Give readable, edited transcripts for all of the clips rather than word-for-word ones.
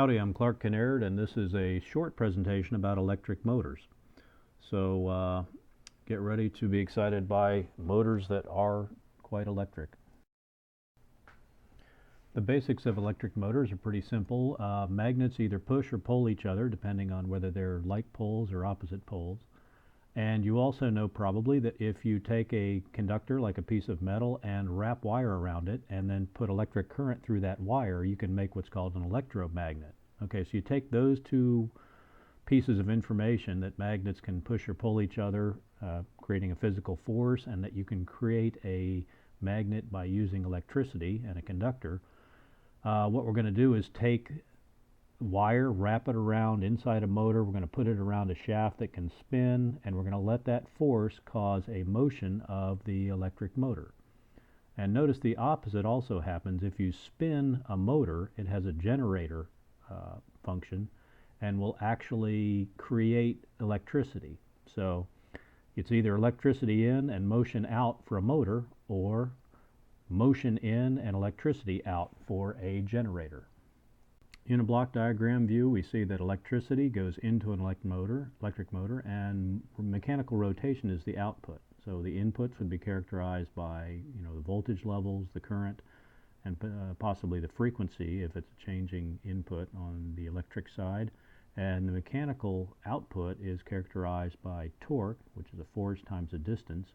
Howdy, I'm Clark Kinnaird, and this is a short presentation about electric motors. So get ready to be excited by motors that are quite electric. The basics of electric motors are pretty simple. Magnets either push or pull each other, depending on whether they're like poles or opposite poles. And you also know probably that if you take a conductor, like a piece of metal, and wrap wire around it, and then put electric current through that wire, you can make what's called an electromagnet. Okay, so you take those two pieces of information, that magnets can push or pull each other, creating a physical force, and that you can create a magnet by using electricity and a conductor. What we're going to do is take wire, wrap it around inside a motor. We're going to put it around a shaft that can spin, and we're going to let that force cause a motion of the electric motor. And notice the opposite also happens. If you spin a motor, it has a generator function and will actually create electricity. So it's either electricity in and motion out for a motor, or motion in and electricity out for a generator. In a block diagram view, we see that electricity goes into an electric motor, and mechanical rotation is the output. So the inputs would be characterized by, the voltage levels, the current, and possibly the frequency if it's a changing input on the electric side. And the mechanical output is characterized by torque, which is a force times a distance,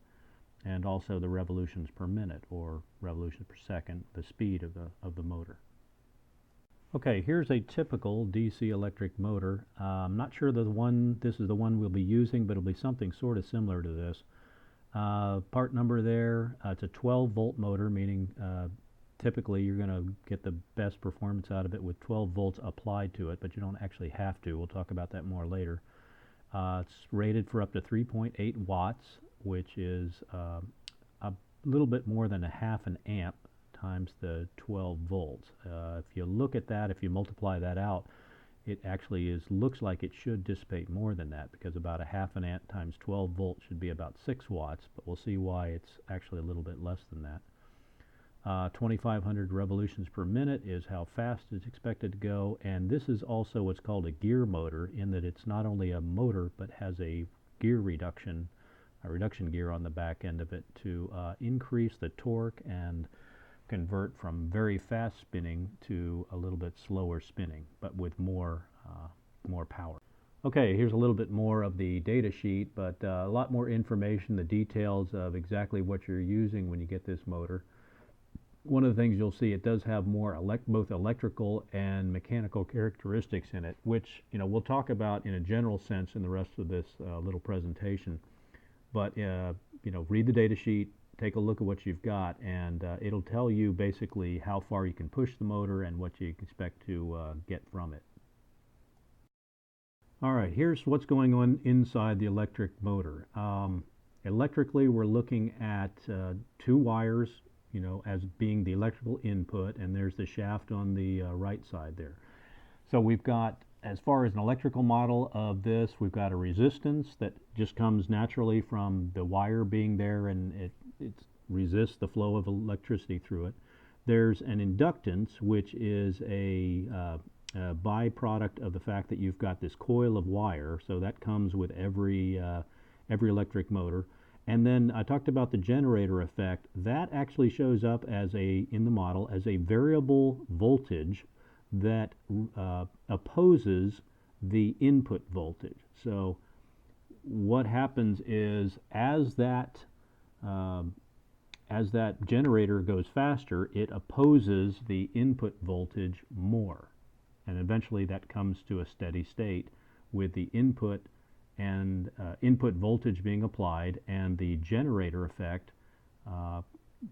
and also the revolutions per minute, or revolutions per second, the speed of the motor. Okay, here's a typical DC electric motor. I'm not sure this is the one we'll be using, but it'll be something sort of similar to this. Part number there, it's a 12-volt motor, meaning typically you're going to get the best performance out of it with 12 volts applied to it, but you don't actually have to. We'll talk about that more later. It's rated for up to 3.8 watts, which is a little bit more than a half an amp times the 12 volts. If you look at that, if you multiply that out, it actually looks like it should dissipate more than that, because about a half an amp times 12 volts should be about 6 watts, but we'll see why it's actually a little bit less than that. 2,500 revolutions per minute is how fast it's expected to go, and this is also what's called a gear motor, in that it's not only a motor but has a reduction gear on the back end of it to increase the torque and convert from very fast spinning to a little bit slower spinning, but with more power. Okay, here's a little bit more of the data sheet, but a lot more information, the details of exactly what you're using when you get this motor. One of the things you'll see, it does have more both electrical and mechanical characteristics in it, which we'll talk about in a general sense in the rest of this little presentation. But read the data sheet, take a look at what you've got, and it'll tell you basically how far you can push the motor and what you expect to get from it. All right, here's what's going on inside the electric motor. Electrically, we're looking at two wires, as being the electrical input, and there's the shaft on the right side there. So we've got, as far as an electrical model of this, we've got a resistance that just comes naturally from the wire being there, and it resists the flow of electricity through it. There's an inductance, which is a byproduct of the fact that you've got this coil of wire, so that comes with every electric motor. And then I talked about the generator effect. That actually shows up in the model as a variable voltage that opposes the input voltage. So what happens is, as that generator goes faster, it opposes the input voltage more, and eventually that comes to a steady state with the input voltage being applied and the generator effect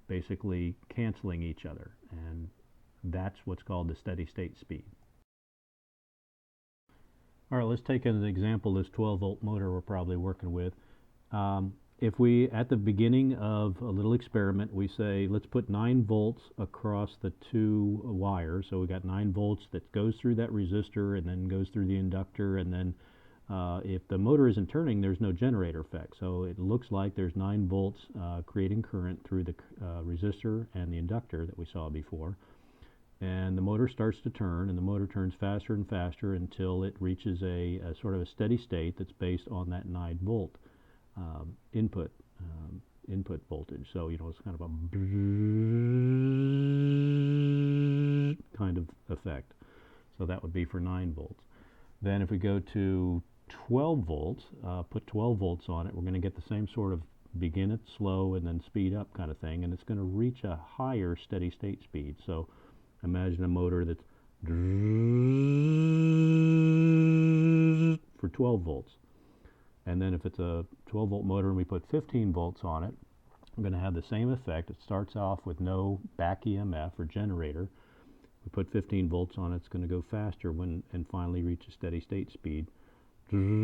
basically canceling each other, and that's what's called the steady state speed. All right, let's take as an example this 12-volt motor we're probably working with. If we, at the beginning of a little experiment, we say, let's put 9 volts across the two wires. So we got 9 volts that goes through that resistor and then goes through the inductor, and then if the motor isn't turning, there's no generator effect. So it looks like there's 9 volts creating current through the resistor and the inductor that we saw before. and the motor starts to turn, and the motor turns faster and faster until it reaches a sort of a steady state that's based on that 9-volt um, input input voltage. So it's kind of a kind of effect. So that would be for 9 volts. Then if we go to 12 volts, put 12 volts on it, we're going to get the same sort of begin it slow and then speed up kind of thing, and it's going to reach a higher steady state speed. So imagine a motor that's for 12 volts. And then if it's a 12 volt motor and we put 15 volts on it, we're going to have the same effect. It starts off with no back EMF or generator. We put 15 volts on it, it's going to go faster and finally reach a steady state speed. And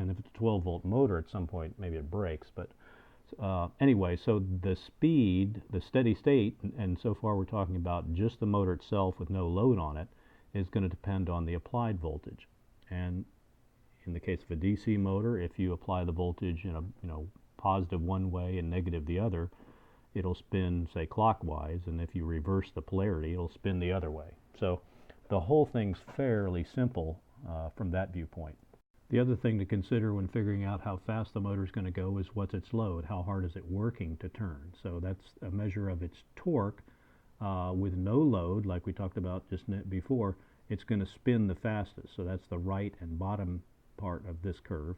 if it's a 12 volt motor, at some point maybe it breaks, but anyway, so the speed, the steady state, and so far we're talking about just the motor itself with no load on it, is going to depend on the applied voltage. And in the case of a DC motor, if you apply the voltage in a positive one way and negative the other, it'll spin, say, clockwise, and if you reverse the polarity, it'll spin the other way. So the whole thing's fairly simple from that viewpoint. The other thing to consider when figuring out how fast the motor is going to go is what's its load, how hard is it working to turn. So that's a measure of its torque. With no load, like we talked about just before, it's going to spin the fastest. So that's the right and bottom part of this curve.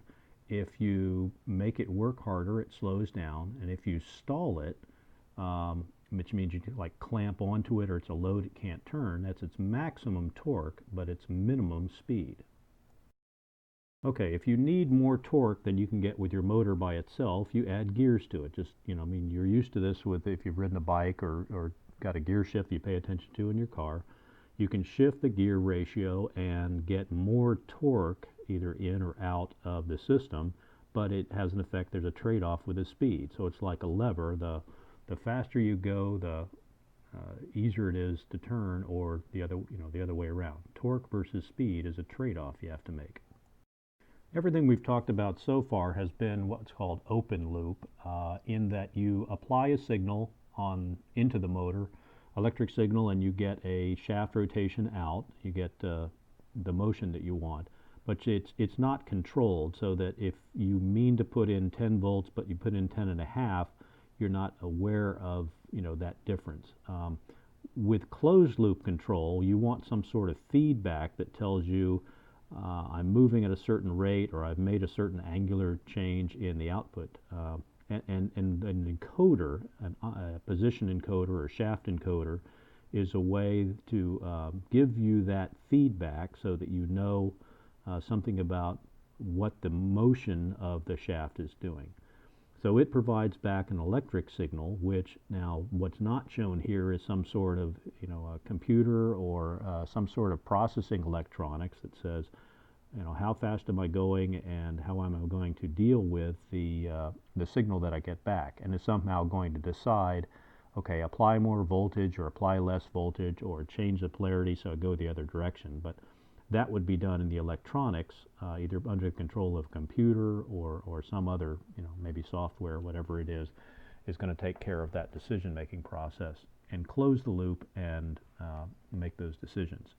If you make it work harder, it slows down, and if you stall it, which means you can like clamp onto it or it's a load it can't turn, that's its maximum torque, but its minimum speed. Okay, if you need more torque than you can get with your motor by itself, you add gears to it. Just, I mean, you're used to this with if you've ridden a bike or got a gear shift you pay attention to in your car. You can shift the gear ratio and get more torque either in or out of the system, but it has an effect, there's a trade-off with the speed. So it's like a lever. The faster you go, the easier it is to turn, or the other way around. Torque versus speed is a trade-off you have to make. Everything we've talked about so far has been what's called open loop, in that you apply a signal into the motor, electric signal, and you get a shaft rotation out. You get the motion that you want, but it's not controlled, so that if you mean to put in 10 volts but you put in 10.5, you're not aware of that difference. With closed loop control, you want some sort of feedback that tells you I'm moving at a certain rate, or I've made a certain angular change in the output. And an encoder, a position encoder or shaft encoder, is a way to give you that feedback so that you know something about what the motion of the shaft is doing. So it provides back an electric signal, which now what's not shown here is some sort of a computer or some sort of processing electronics that says how fast am I going and how am I going to deal with the signal that I get back, and is somehow going to decide, okay, apply more voltage or apply less voltage or change the polarity so I go the other direction. But that would be done in the electronics, either under the control of a computer or some other, maybe software, whatever it is going to take care of that decision-making process and close the loop and make those decisions.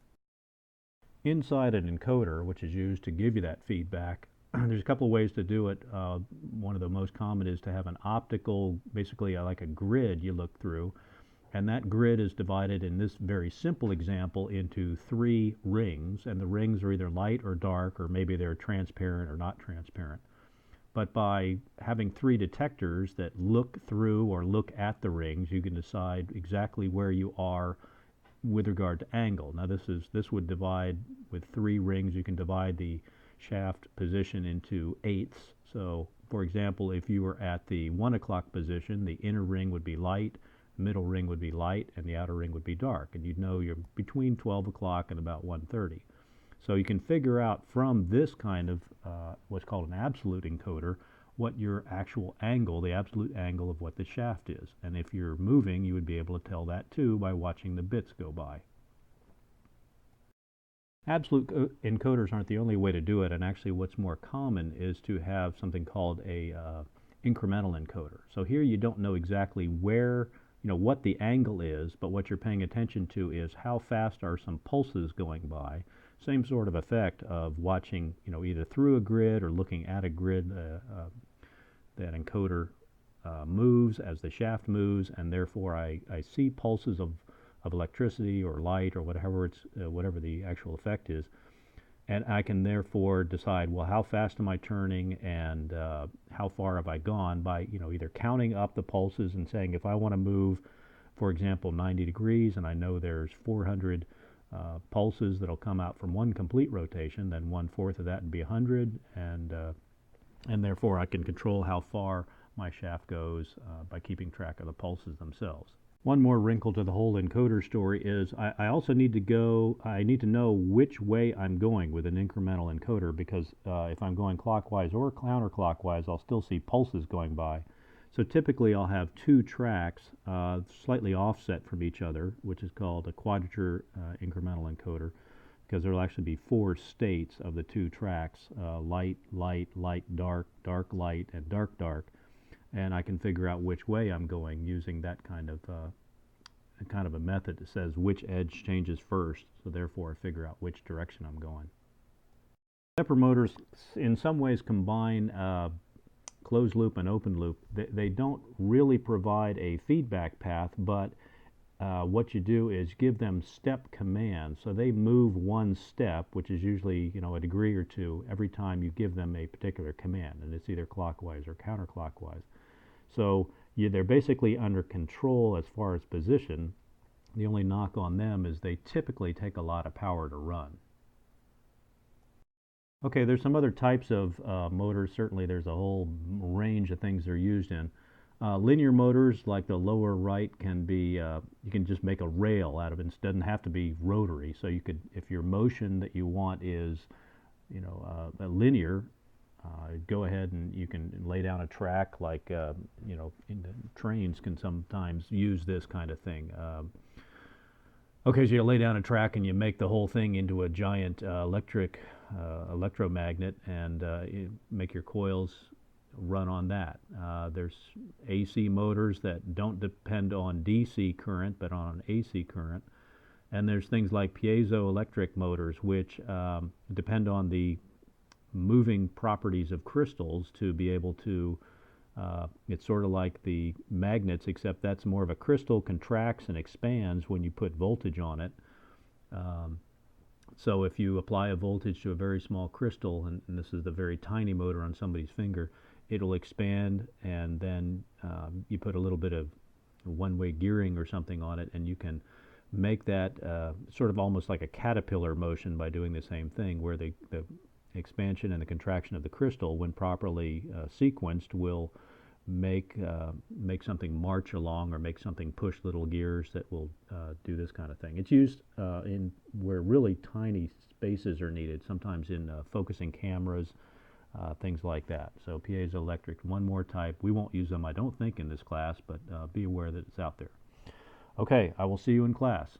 Inside an encoder, which is used to give you that feedback, there's a couple of ways to do it. One of the most common is to have an optical, basically like a grid you look through, and that grid is divided in this very simple example into 3 rings, and the rings are either light or dark, or maybe they're transparent or not transparent. But by having 3 detectors that look through or look at the rings, you can decide exactly where you are with regard to angle. Now this would divide with 3 rings. You can divide the shaft position into 8ths. So for example, if you were at the 1 o'clock position, the inner ring would be light, middle ring would be light, and the outer ring would be dark, and you'd know you're between 12 o'clock and about 1:30. So you can figure out from this kind of what's called an absolute encoder what your actual angle, the absolute angle of what the shaft is. And if you're moving, you would be able to tell that too by watching the bits go by. Absolute encoders aren't the only way to do it, and actually what's more common is to have something called a incremental encoder. So here you don't know exactly where what the angle is, but what you're paying attention to is how fast are some pulses going by. Same sort of effect of watching, either through a grid or looking at a grid. That encoder moves as the shaft moves, and therefore I see pulses of electricity or light or whatever the actual effect is, and I can therefore decide, well, how fast am I turning, and how far have I gone by either counting up the pulses and saying, if I want to move, for example, 90 degrees, and I know there's 400 pulses that'll come out from one complete rotation, then 1/4 of that would be 100, and therefore I can control how far my shaft goes by keeping track of the pulses themselves. One more wrinkle to the whole encoder story is I also need to know which way I'm going with an incremental encoder, because if I'm going clockwise or counterclockwise, I'll still see pulses going by. So typically I'll have two tracks slightly offset from each other, which is called a quadrature incremental encoder, because there will actually be 4 states of the 2 tracks, light, light, light, dark, dark, light, and dark, dark, and I can figure out which way I'm going using that kind of a method that says which edge changes first, so therefore I figure out which direction I'm going. Stepper motors in some ways combine closed loop and open loop. They don't really provide a feedback path, but what you do is give them step commands. So they move one step, which is usually a degree or two, every time you give them a particular command, and it's either clockwise or counterclockwise. So they're basically under control as far as position. The only knock on them is they typically take a lot of power to run. Okay, there's some other types of motors. Certainly there's a whole range of things they're used in. Linear motors, like the lower right, can be, you can just make a rail out of it. It doesn't have to be rotary. So you could, if your motion that you want is, linear, go ahead and you can lay down a track, like, trains can sometimes use this kind of thing. Okay, so you lay down a track and you make the whole thing into a giant electromagnet, and you make your coils run on that. There's AC motors that don't depend on DC current but on AC current, and there's things like piezoelectric motors, which depend on the moving properties of crystals to be able to, it's sort of like the magnets, except that's more of a crystal contracts and expands when you put voltage on it. So if you apply a voltage to a very small crystal, and this is the very tiny motor on somebody's finger, it'll expand, and then you put a little bit of one-way gearing or something on it, and you can make that sort of almost like a caterpillar motion by doing the same thing, where the expansion and the contraction of the crystal, when properly sequenced, will make something march along, or make something push little gears that will do this kind of thing. It's used in where really tiny spaces are needed, sometimes in focusing cameras, things like that. So piezoelectric, one more type. We won't use them, I don't think, in this class, but be aware that it's out there. Okay, I will see you in class.